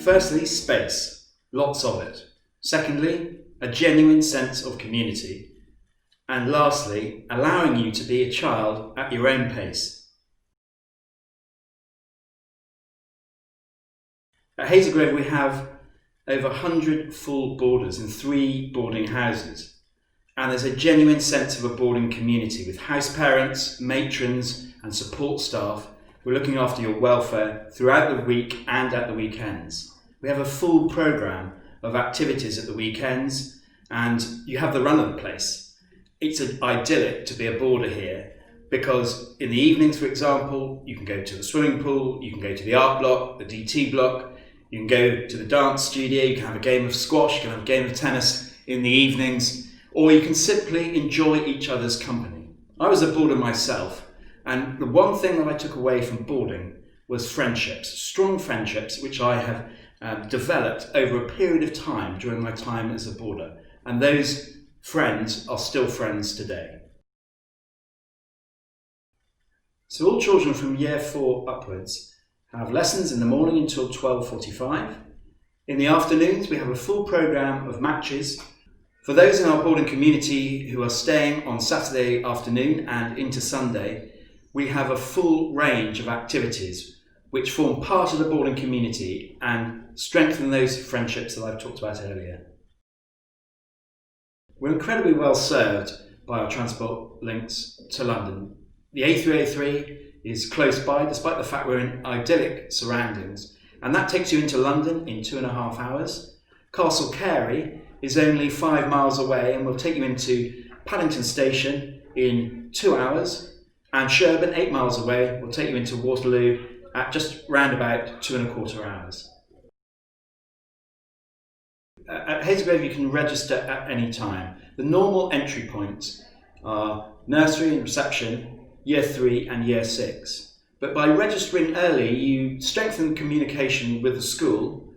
Firstly, space, lots of it. Secondly, a genuine sense of community. And lastly, allowing you to be a child at your own pace. At Hazlegrove we have over 100 full boarders in 3 boarding houses. And there's a genuine sense of a boarding community with house parents, matrons and support staff who are looking after your welfare throughout the week and at the weekends. We have a full programme of activities at the weekends and you have the run of the place. It's idyllic to be a boarder here because in the evenings, for example, you can go to the swimming pool, you can go to the art block, the DT block, you can go to the dance studio, you can have a game of squash, you can have a game of tennis in the evenings, or you can simply enjoy each other's company. I was a boarder myself, and the one thing that I took away from boarding was friendships, strong friendships, which I have developed over a period of time during my time as a boarder. And those friends are still friends today. So all children from year 4 upwards have lessons in the morning until 12:45. In the afternoons, we have a full programme of matches. For those in our boarding community who are staying on Saturday afternoon and into Sunday, we have a full range of activities which form part of the boarding community and strengthen those friendships that I've talked about earlier. We're incredibly well served by our transport links to London. The A303 is close by, despite the fact we're in idyllic surroundings, and that takes you into London in 2.5 hours. Castle Carey is only 5 miles away and will take you into Paddington Station in 2 hours, and Sherburn, 8 miles away, will take you into Waterloo at just round about 2.25 hours. At Hazlegrove you can register at any time. The normal entry points are nursery and reception, year 3 and year 6. But by registering early you strengthen communication with the school,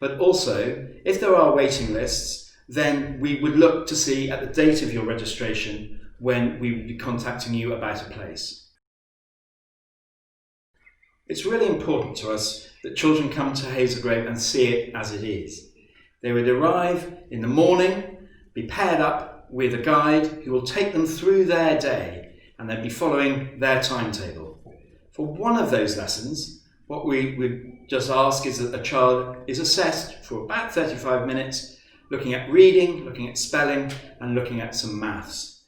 but also if there are waiting lists then we would look to see at the date of your registration when we would be contacting you about a place. It's really important to us that children come to Hazlegrove and see it as it is. They would arrive in the morning, be paired up with a guide who will take them through their day and they'd be following their timetable. For one of those lessons, what we would just ask is that a child is assessed for about 35 minutes, looking at reading, looking at spelling and looking at some maths.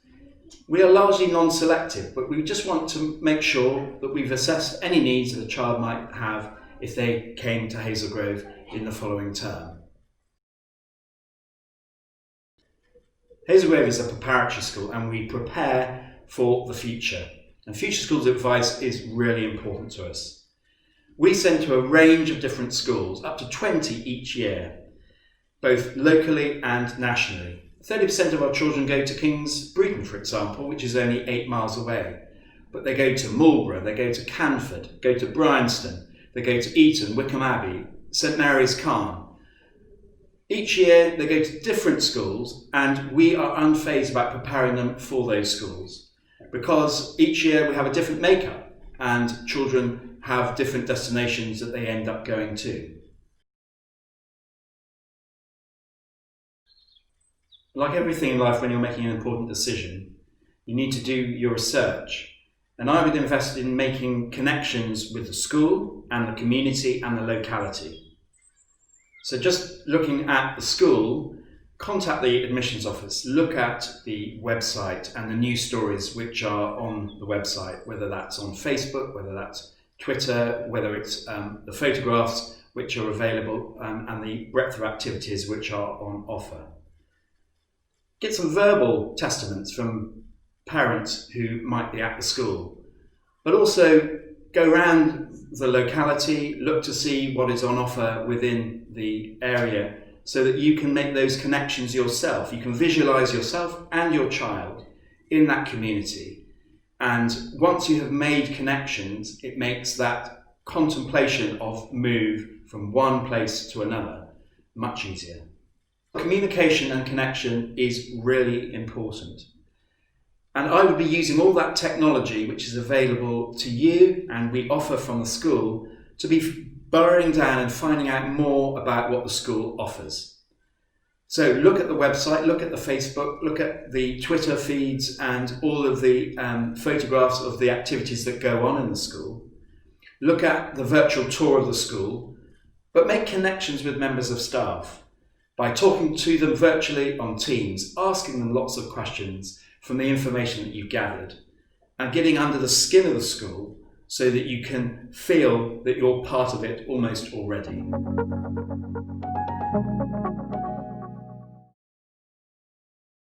We are largely non-selective, but we just want to make sure that we've assessed any needs that a child might have if they came to Hazlegrove in the following term. Hazlegrove is a preparatory school and we prepare for the future. And future schools advice is really important to us. We send to a range of different schools, up to 20 each year, both locally and nationally. 30% of our children go to King's Breton, for example, which is only 8 miles away. But they go to Marlborough, they go to Canford, go to Bryanston, they go to Eton, Wickham Abbey, St Mary's Caen. Each year they go to different schools and we are unfazed about preparing them for those schools. Because each year we have a different makeup and children have different destinations that they end up going to. Like everything in life, when you're making an important decision, you need to do your research. And I would invest in making connections with the school and the community and the locality. So just looking at the school, contact the admissions office, look at the website and the news stories which are on the website, whether that's on Facebook, whether that's Twitter, whether it's the photographs which are available and the breadth of activities which are on offer. Get some verbal testaments from parents who might be at the school, but also go around the locality, look to see what is on offer within the area so that you can make those connections yourself. You can visualise yourself and your child in that community. And once you have made connections, it makes that contemplation of move from one place to another much easier. Communication and connection is really important. And I would be using all that technology which is available to you and we offer from the school to be burrowing down and finding out more about what the school offers. So look at the website, look at the Facebook, look at the Twitter feeds and all of the photographs of the activities that go on in the school. Look at the virtual tour of the school, but make connections with members of staff by talking to them virtually on Teams, asking them lots of questions from the information that you've gathered, and getting under the skin of the school so that you can feel that you're part of it almost already.